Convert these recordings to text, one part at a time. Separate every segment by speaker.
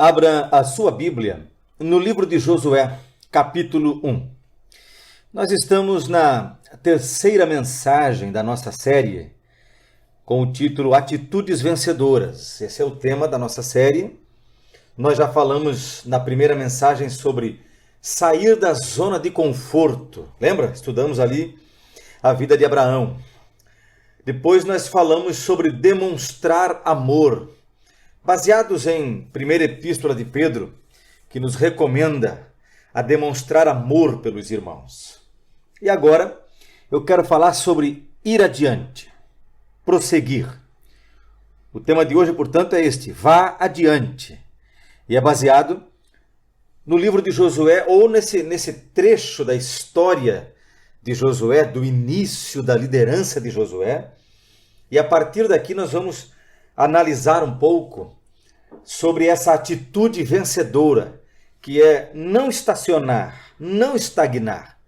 Speaker 1: Abra a sua Bíblia no livro de Josué, capítulo 1. Nós estamos na terceira mensagem da nossa série, com o título Atitudes Vencedoras. Esse é o tema da nossa série. Nós já falamos na primeira mensagem sobre sair da zona de conforto. Lembra? Estudamos ali a vida de Abraão. Depois nós falamos sobre demonstrar amor, baseados em primeira epístola de Pedro, que nos recomenda a demonstrar amor pelos irmãos. E agora eu quero falar sobre ir adiante, prosseguir. O tema de hoje, portanto, é este: vá adiante. E é baseado no livro de Josué, ou nesse trecho da história de Josué, do início da liderança de Josué. E a partir daqui nós vamos analisar um pouco sobre essa atitude vencedora, que é não estacionar, não estagnar.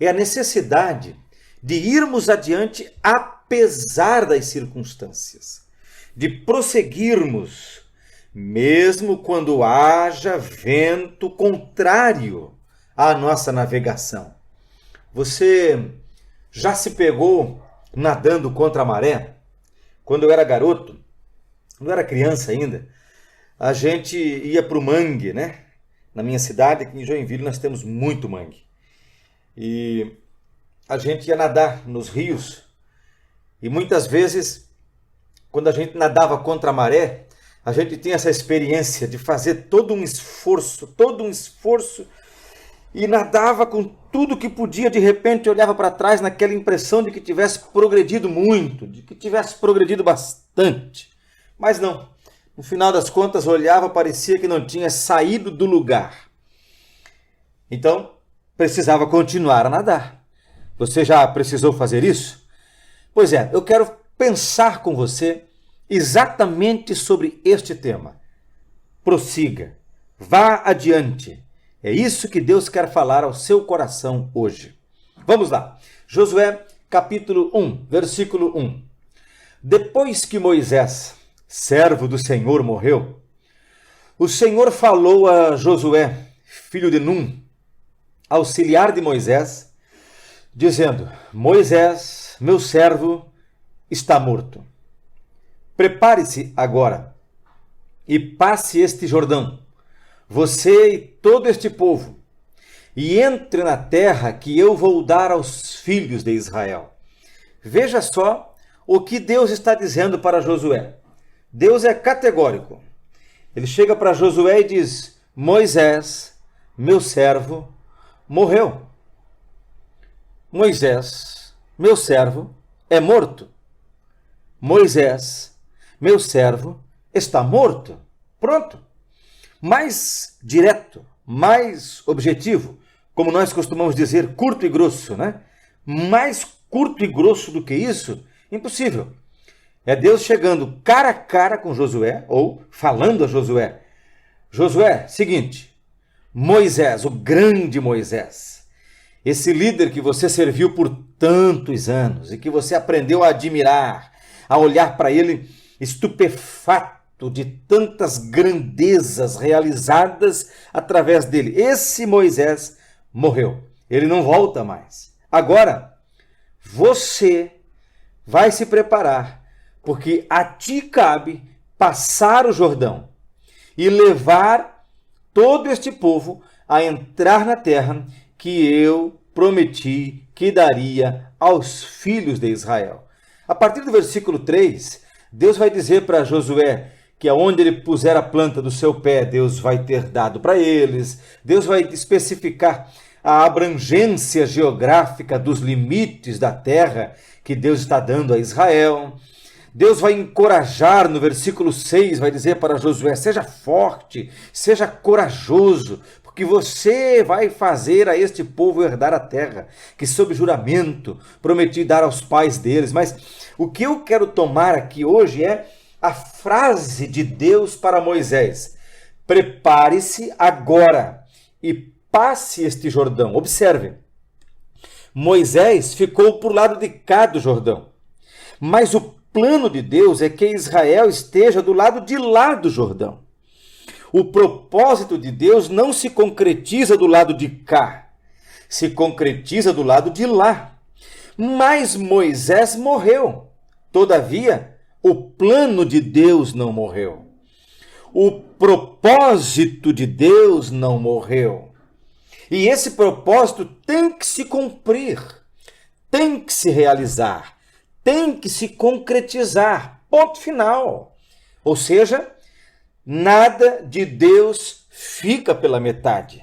Speaker 1: É a necessidade de irmos adiante apesar das circunstâncias, de prosseguirmos, mesmo quando haja vento contrário à nossa navegação. Você já se pegou nadando contra a maré? Quando eu era garoto, quando eu era criança ainda, a gente ia para o mangue, né? Na minha cidade, aqui em Joinville, nós temos muito mangue. E a gente ia nadar nos rios. E muitas vezes, quando a gente nadava contra a maré, a gente tinha essa experiência de fazer todo um esforço, e nadava com tudo que podia. De repente olhava para trás naquela impressão de que tivesse progredido muito, de que tivesse progredido bastante. Mas não. No final das contas, olhava, parecia que não tinha saído do lugar. Então, precisava continuar a nadar. Você já precisou fazer isso? Pois é, eu quero pensar com você exatamente sobre este tema. Prossiga, vá adiante. É isso que Deus quer falar ao seu coração hoje. Vamos lá. Josué, capítulo 1, versículo 1. Depois que Moisés, servo do Senhor, morreu, o Senhor falou a Josué, filho de Num, auxiliar de Moisés, dizendo: Moisés, meu servo, está morto. Prepare-se agora e passe este Jordão, você e todo este povo, e entre na terra que eu vou dar aos filhos de Israel. Veja só o que Deus está dizendo para Josué. Deus é categórico. Ele chega para Josué e diz: Moisés, meu servo, morreu. Moisés, meu servo, é morto. Moisés, meu servo, está morto. Pronto. Mais direto, mais objetivo, como nós costumamos dizer, curto e grosso, né? Mais curto e grosso do que isso, impossível. É Deus chegando cara a cara com Josué, ou falando a Josué: Josué, seguinte, Moisés, o grande Moisés, esse líder que você serviu por tantos anos e que você aprendeu a admirar, a olhar para ele estupefato de tantas grandezas realizadas através dele. Esse Moisés morreu. Ele não volta mais. Agora, você vai se preparar, porque a ti cabe passar o Jordão e levar todo este povo a entrar na terra que eu prometi que daria aos filhos de Israel. A partir do versículo 3, Deus vai dizer para Josué que aonde ele puser a planta do seu pé, Deus vai ter dado para eles. Deus vai especificar a abrangência geográfica dos limites da terra que Deus está dando a Israel. Deus vai encorajar, no versículo 6, vai dizer para Josué: seja forte, seja corajoso, porque você vai fazer a este povo herdar a terra, que sob juramento prometi dar aos pais deles. Mas o que eu quero tomar aqui hoje é a frase de Deus para Moisés: prepare-se agora e passe este Jordão. Observe, Moisés ficou por lado de cá do Jordão, mas o plano de Deus é que Israel esteja do lado de lá do Jordão. O propósito de Deus não se concretiza do lado de cá, se concretiza do lado de lá. Mas Moisés morreu. Todavia, o plano de Deus não morreu. O propósito de Deus não morreu. E esse propósito tem que se cumprir, tem que se realizar, tem que se concretizar. Ponto final. Ou seja, nada de Deus fica pela metade.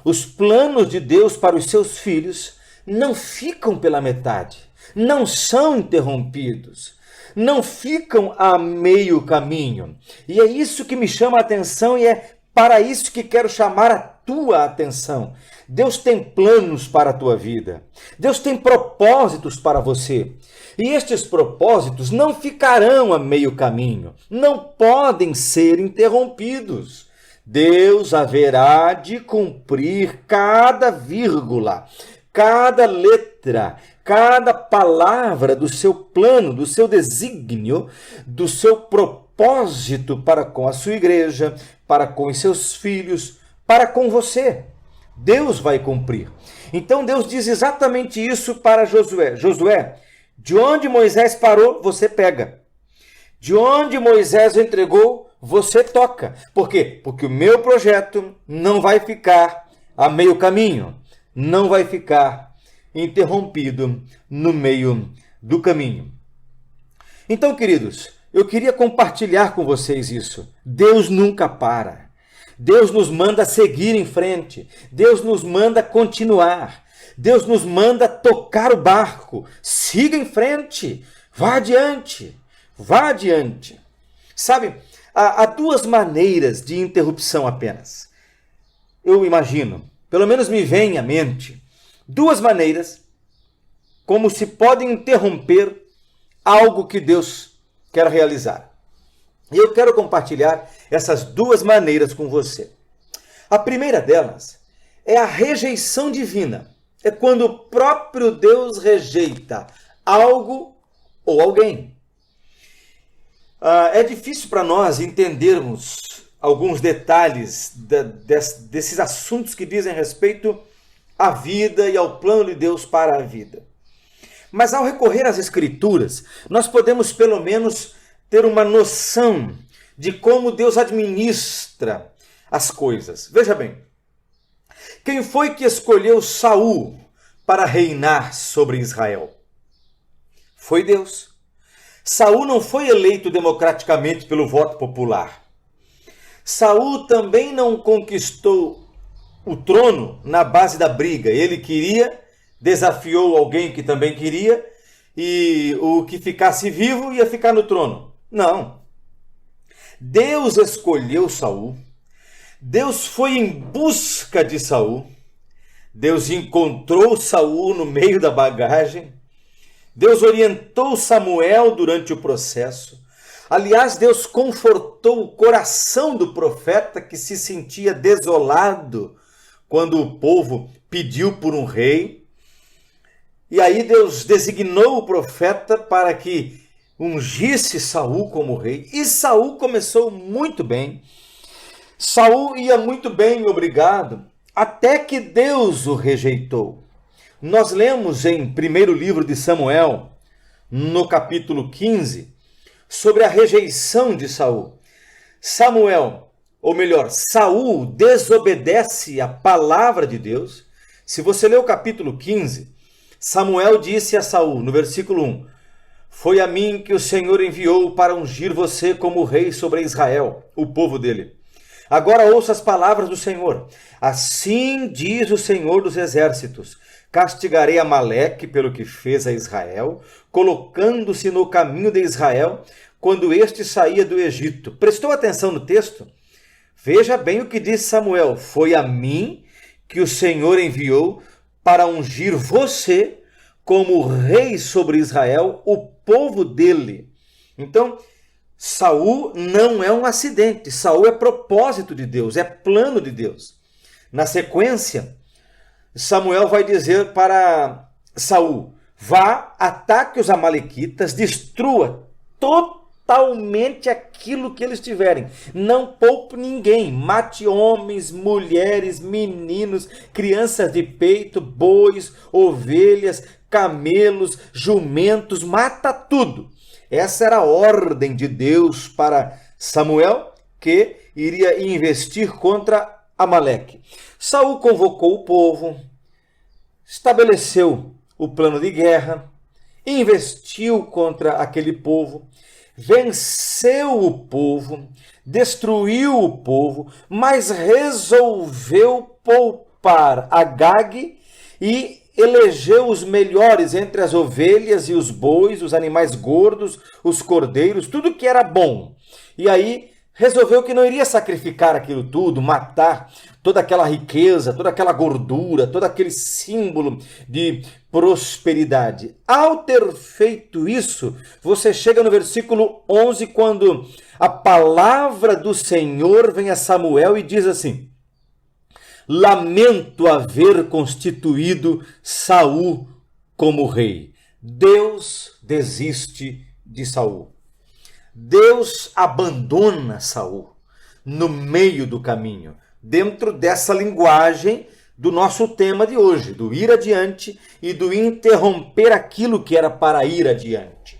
Speaker 1: Os planos de Deus para os seus filhos não ficam pela metade, não são interrompidos, não ficam a meio caminho. E é isso que me chama a atenção e é para isso que quero chamar a tua atenção. Deus tem planos para a tua vida. Deus tem propósitos para você. E estes propósitos não ficarão a meio caminho, não podem ser interrompidos. Deus haverá de cumprir cada vírgula, cada letra, cada palavra do seu plano, do seu desígnio, do seu propósito para com a sua igreja, para com os seus filhos, para com você. Deus vai cumprir. Então Deus diz exatamente isso para Josué. Josué, de onde Moisés parou, você pega. De onde Moisés entregou, você toca. Por quê? Porque o meu projeto não vai ficar a meio caminho, não vai ficar interrompido no meio do caminho. Então, queridos, eu queria compartilhar com vocês isso. Deus nunca para. Deus nos manda seguir em frente. Deus nos manda continuar. Deus nos manda tocar o barco. Siga em frente. Vá adiante. Vá adiante. Sabe, há duas maneiras de interrupção apenas. Eu imagino, pelo menos me vem à mente, duas maneiras como se pode interromper algo que Deus quer realizar. E eu quero compartilhar essas duas maneiras com você. A primeira delas é a rejeição divina. É quando o próprio Deus rejeita algo ou alguém. É difícil para nós entendermos alguns detalhes desses assuntos que dizem respeito à vida e ao plano de Deus para a vida. Mas ao recorrer às Escrituras, nós podemos pelo menos ter uma noção de como Deus administra as coisas. Veja bem, quem foi que escolheu Saul para reinar sobre Israel? Foi Deus. Saul não foi eleito democraticamente pelo voto popular. Saul também não conquistou o trono na base da briga. Ele queria, desafiou alguém que também queria, e o que ficasse vivo ia ficar no trono. Não. Deus escolheu Saul. Deus foi em busca de Saul. Deus encontrou Saul no meio da bagagem. Deus orientou Samuel durante o processo. Aliás, Deus confortou o coração do profeta que se sentia desolado quando o povo pediu por um rei. E aí Deus designou o profeta para que ungisse Saul como rei. E Saul começou muito bem. Saul ia muito bem, obrigado, até que Deus o rejeitou. Nós lemos em primeiro livro de Samuel, no capítulo 15, sobre a rejeição de Saul. Saul desobedece a palavra de Deus. Se você ler o capítulo 15, Samuel disse a Saul, no versículo 1, foi a mim que o Senhor enviou para ungir você como rei sobre Israel, o povo dele. Agora ouça as palavras do Senhor. Assim diz o Senhor dos Exércitos: castigarei Amaleque pelo que fez a Israel, colocando-se no caminho de Israel, quando este saía do Egito. Prestou atenção no texto? Veja bem o que diz Samuel. Foi a mim que o Senhor enviou para ungir você como rei sobre Israel, o povo dele. Então, Saul não é um acidente. Saul é propósito de Deus, é plano de Deus. Na sequência, Samuel vai dizer para Saul: vá, ataque os amalequitas, destrua totalmente aquilo que eles tiverem. Não poupe ninguém. Mate homens, mulheres, meninos, crianças de peito, bois, ovelhas, camelos, jumentos, mata tudo. Essa era a ordem de Deus para Samuel, que iria investir contra Amaleque. Saul convocou o povo, estabeleceu o plano de guerra, investiu contra aquele povo, venceu o povo, destruiu o povo, mas resolveu poupar Agag e elegeu os melhores entre as ovelhas e os bois, os animais gordos, os cordeiros, tudo que era bom. E aí resolveu que não iria sacrificar aquilo tudo, matar toda aquela riqueza, toda aquela gordura, todo aquele símbolo de prosperidade. Ao ter feito isso, você chega no versículo 11, quando a palavra do Senhor vem a Samuel e diz assim: lamento haver constituído Saul como rei. Deus desiste de Saul. Deus abandona Saul no meio do caminho, dentro dessa linguagem do nosso tema de hoje, do ir adiante e do interromper aquilo que era para ir adiante.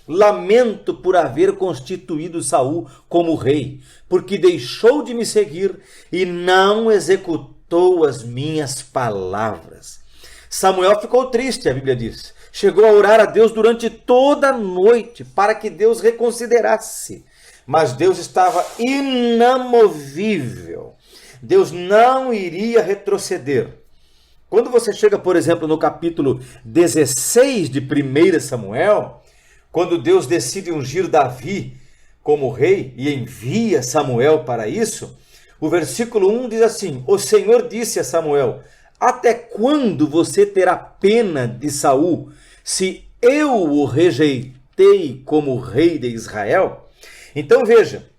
Speaker 1: Lamento por haver constituído Saul como rei, porque deixou de me seguir e não executou as minhas palavras. Samuel ficou triste, a Bíblia diz. Chegou a orar a Deus durante toda a noite para que Deus reconsiderasse. Mas Deus estava inamovível. Deus não iria retroceder. Quando você chega, por exemplo, no capítulo 16 de 1 Samuel, quando Deus decide ungir Davi como rei e envia Samuel para isso, o versículo 1 diz assim: o Senhor disse a Samuel: até quando você terá pena de Saul, se eu o rejeitei como rei de Israel? Então veja,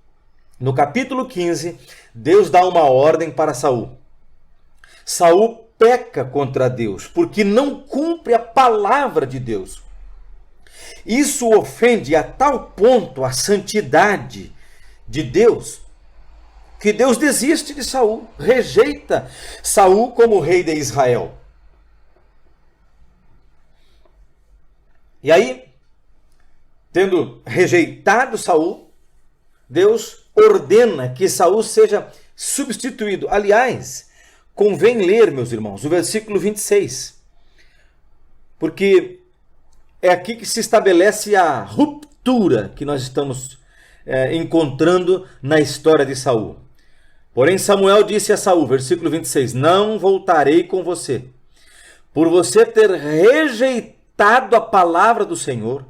Speaker 1: no capítulo 15, Deus dá uma ordem para Saul. Saul peca contra Deus, porque não cumpre a palavra de Deus. Isso ofende a tal ponto a santidade de Deus, que Deus desiste de Saul, rejeita Saul como rei de Israel. E aí, tendo rejeitado Saul, Deus ordena que Saul seja substituído. Aliás, convém ler, meus irmãos, o versículo 26, porque é aqui que se estabelece a ruptura que nós estamos encontrando na história de Saul. Porém, Samuel disse a Saul, versículo 26, não voltarei com você, por você ter rejeitado a palavra do Senhor,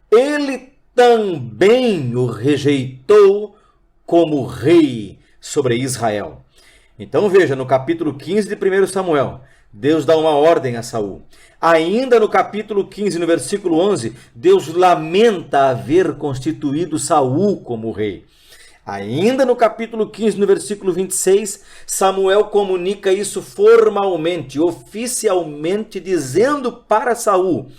Speaker 1: ele também o rejeitou como rei sobre Israel. Então veja, no capítulo 15 de 1 Samuel, Deus dá uma ordem a Saul. Ainda no capítulo 15, no versículo 11, Deus lamenta haver constituído Saul como rei. Ainda no capítulo 15, no versículo 26, Samuel comunica isso formalmente, oficialmente, dizendo para Saul: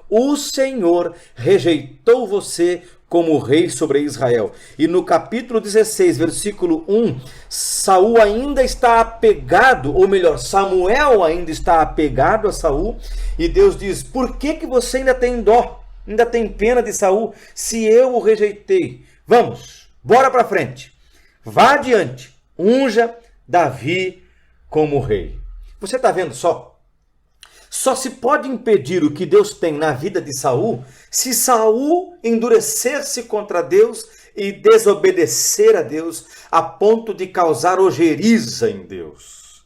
Speaker 1: o Senhor rejeitou você como rei sobre Israel. E no capítulo 16, versículo 1, Saul ainda está apegado, ou melhor, Samuel ainda está apegado a Saul, e Deus diz: por que você ainda tem dó, ainda tem pena de Saul, se eu o rejeitei? Vamos, bora para frente, vá adiante, unja Davi como rei. Você está vendo só? Só se pode impedir o que Deus tem na vida de Saul se Saul endurecer-se contra Deus e desobedecer a Deus a ponto de causar ojeriza em Deus.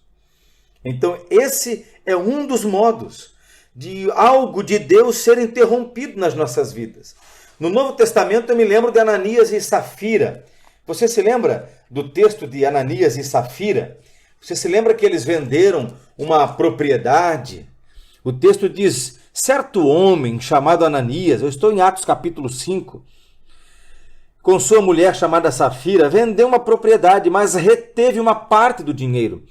Speaker 1: Então esse é um dos modos de algo de Deus ser interrompido nas nossas vidas. No Novo Testamento eu me lembro de Ananias e Safira. Você se lembra do texto de Ananias e Safira? Você se lembra que eles venderam uma propriedade? O texto diz: certo homem chamado Ananias, eu estou em Atos capítulo 5, com sua mulher chamada Safira, vendeu uma propriedade, mas reteve uma parte do dinheiro.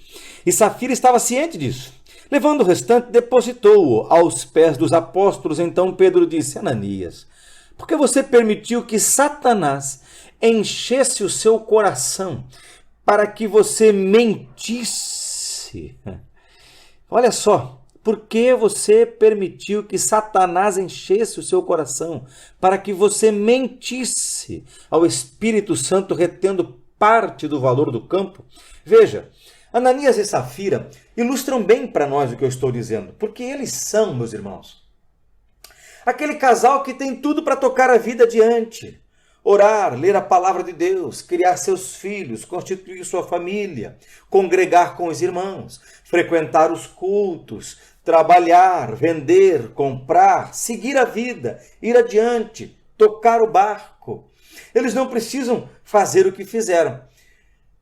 Speaker 1: E Safira estava ciente disso. Levando o restante, depositou-o aos pés dos apóstolos. Então Pedro disse: Ananias, Porque você permitiu que Satanás enchesse o seu coração para que você mentisse. Olha só, por que você permitiu que Satanás enchesse o seu coração para que você mentisse ao Espírito Santo, retendo parte do valor do campo? Veja, Ananias e Safira ilustram bem para nós o que eu estou dizendo, porque eles são, meus irmãos, aquele casal que tem tudo para tocar a vida adiante. Orar, ler a palavra de Deus, criar seus filhos, constituir sua família, congregar com os irmãos, frequentar os cultos, trabalhar, vender, comprar, seguir a vida, ir adiante, tocar o barco. Eles não precisam fazer o que fizeram.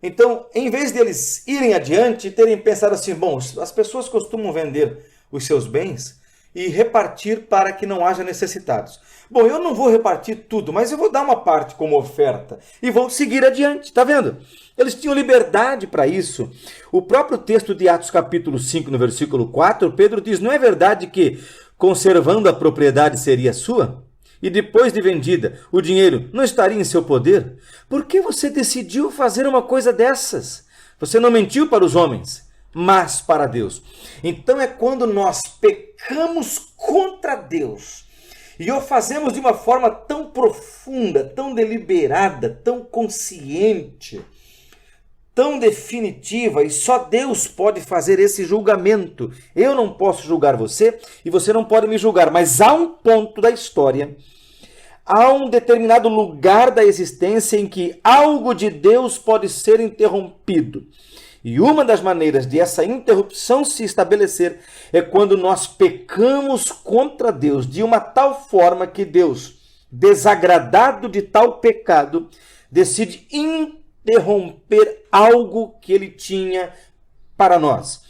Speaker 1: Então, em vez deles irem adiante e terem pensado assim, bom, as pessoas costumam vender os seus bens e repartir para que não haja necessitados. Bom, eu não vou repartir tudo, mas eu vou dar uma parte como oferta e vou seguir adiante, tá vendo? Eles tinham liberdade para isso. O próprio texto de Atos capítulo 5, no versículo 4, Pedro diz, não é verdade que conservando a propriedade seria sua? E depois de vendida, o dinheiro não estaria em seu poder? Por que você decidiu fazer uma coisa dessas? Você não mentiu para os homens, mas para Deus. Então é quando nós pecamos contra Deus e o fazemos de uma forma tão profunda, tão deliberada, tão consciente, tão definitiva, e só Deus pode fazer esse julgamento. Eu não posso julgar você e você não pode me julgar, mas há um ponto da história, há um determinado lugar da existência em que algo de Deus pode ser interrompido. E uma das maneiras de essa interrupção se estabelecer é quando nós pecamos contra Deus de uma tal forma que Deus, desagradado de tal pecado, decide interromper algo que ele tinha para nós.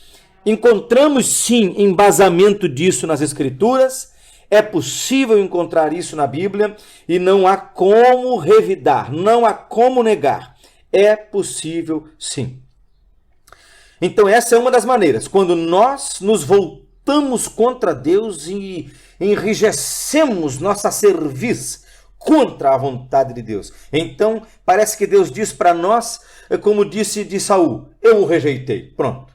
Speaker 1: Encontramos sim embasamento disso nas Escrituras, é possível encontrar isso na Bíblia e não há como revidar, não há como negar. É possível sim. Então essa é uma das maneiras, quando nós nos voltamos contra Deus e enrijecemos nossa cerviz contra a vontade de Deus. Então parece que Deus diz para nós, como disse de Saul, eu o rejeitei, pronto.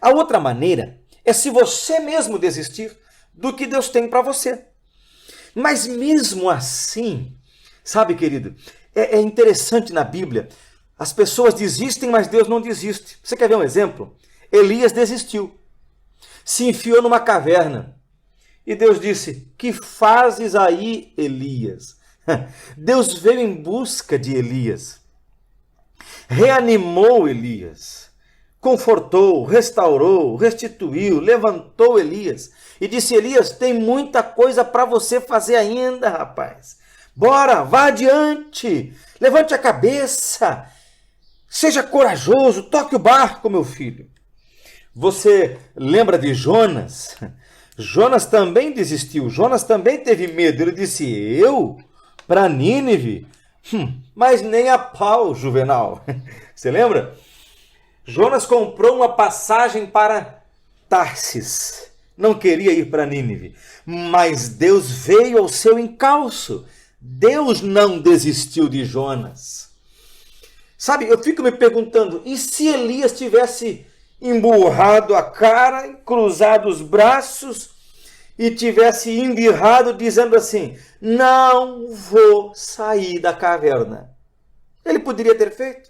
Speaker 1: A outra maneira é se você mesmo desistir do que Deus tem para você. Mas mesmo assim, sabe, querido, é interessante na Bíblia, as pessoas desistem, mas Deus não desiste. Você quer ver um exemplo? Elias desistiu, se enfiou numa caverna e Deus disse, que fazes aí, Elias? Deus veio em busca de Elias, reanimou Elias, confortou, restaurou, restituiu, levantou Elias e disse, Elias, tem muita coisa para você fazer ainda, rapaz. Bora, vá adiante, levante a cabeça, seja corajoso, toque o barco, meu filho. Você lembra de Jonas? Jonas também desistiu, Jonas também teve medo. Ele disse, eu? Para Nínive? Mas nem a pau, Juvenal. Você lembra? Jonas comprou uma passagem para Tarsis. Não queria ir para Nínive, mas Deus veio ao seu encalço. Deus não desistiu de Jonas. Sabe, eu fico me perguntando, e se Elias tivesse emburrado a cara, cruzado os braços e tivesse embirrado dizendo assim, não vou sair da caverna? Ele poderia ter feito.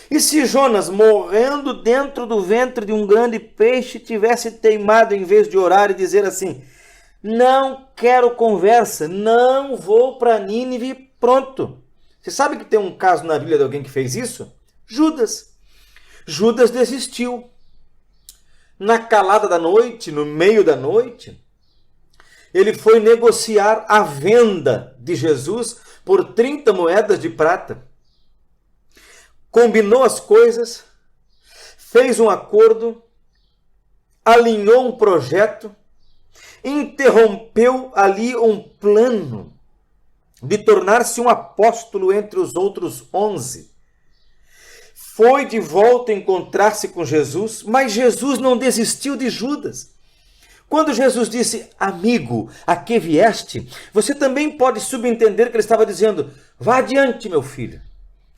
Speaker 1: E se Jonas, morrendo dentro do ventre de um grande peixe, tivesse teimado em vez de orar e dizer assim, não quero conversa, não vou para Nínive, pronto. Você sabe que tem um caso na Bíblia de alguém que fez isso? Judas. Judas desistiu. Na calada da noite, no meio da noite, ele foi negociar a venda de Jesus por 30 moedas de prata. Combinou as coisas, fez um acordo, alinhou um projeto, interrompeu ali um plano de tornar-se um apóstolo entre os outros 11. Foi de volta encontrar-se com Jesus, mas Jesus não desistiu de Judas. Quando Jesus disse, amigo, a que vieste? Você também pode subentender que ele estava dizendo, vá adiante, meu filho.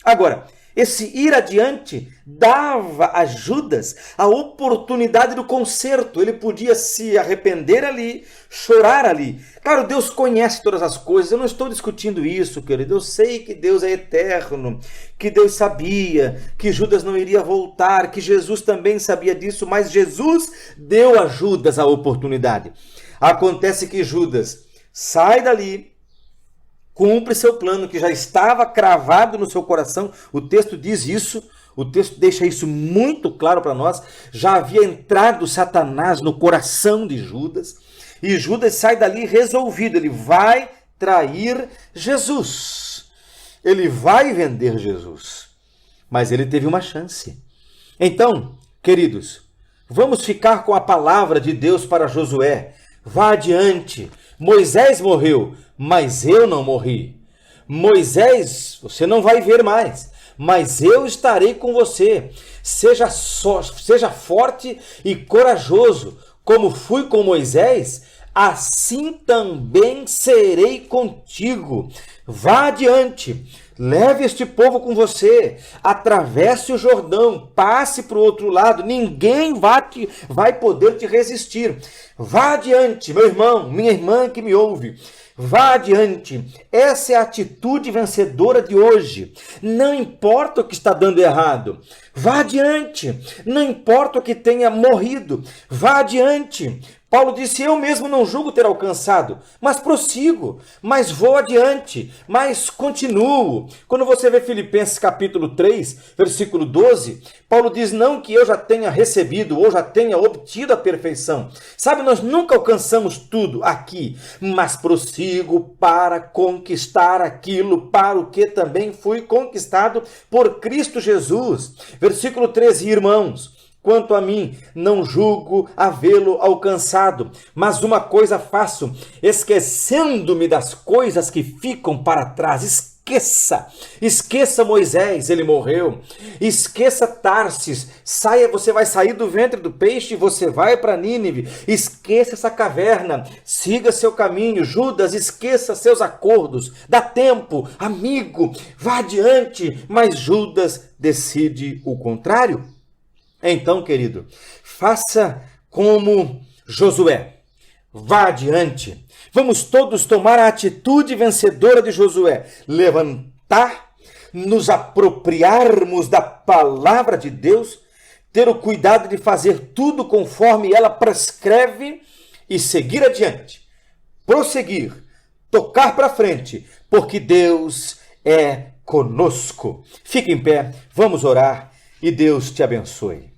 Speaker 1: Agora, esse ir adiante dava a Judas a oportunidade do conserto. Ele podia se arrepender ali, chorar ali. Claro, Deus conhece todas as coisas. Eu não estou discutindo isso, querido. Eu sei que Deus é eterno, que Deus sabia que Judas não iria voltar, que Jesus também sabia disso, mas Jesus deu a Judas a oportunidade. Acontece que Judas sai dali, cumpre seu plano que já estava cravado no seu coração. O texto diz isso, o texto deixa isso muito claro para nós. Já havia entrado Satanás no coração de Judas e Judas sai dali resolvido. Ele vai trair Jesus. Ele vai vender Jesus. Mas ele teve uma chance. Então, queridos, vamos ficar com a palavra de Deus para Josué. Vá adiante. Moisés morreu, mas eu não morri. Moisés, você não vai ver mais, mas eu estarei com você. Seja forte e corajoso, como fui com Moisés, assim também serei contigo. Vá adiante, leve este povo com você, atravesse o Jordão, passe para o outro lado, ninguém vai poder te resistir. Vá adiante, meu irmão, minha irmã que me ouve. Vá adiante. Essa é a atitude vencedora de hoje. Não importa o que está dando errado. Vá adiante. Não importa o que tenha morrido. Vá adiante. Paulo disse, eu mesmo não julgo ter alcançado, mas prossigo, mas vou adiante, mas continuo. Quando você vê Filipenses capítulo 3, versículo 12, Paulo diz, não que eu já tenha recebido ou já tenha obtido a perfeição. Sabe, nós nunca alcançamos tudo aqui, mas prossigo para conquistar aquilo para o que também fui conquistado por Cristo Jesus. Versículo 13, irmãos, quanto a mim, não julgo havê-lo alcançado, mas uma coisa faço, esquecendo-me das coisas que ficam para trás. Esqueça Moisés, ele morreu. Esqueça Tarsis, você vai sair do ventre do peixe e você vai para Nínive. Esqueça essa caverna, siga seu caminho. Judas, esqueça seus acordos. Dá tempo, amigo, vá adiante. Mas Judas decide o contrário. Então, querido, faça como Josué. Vá adiante. Vamos todos tomar a atitude vencedora de Josué. Levantar, nos apropriarmos da palavra de Deus, ter o cuidado de fazer tudo conforme ela prescreve e seguir adiante. Prosseguir, tocar para frente, porque Deus é conosco. Fique em pé, vamos orar e Deus te abençoe.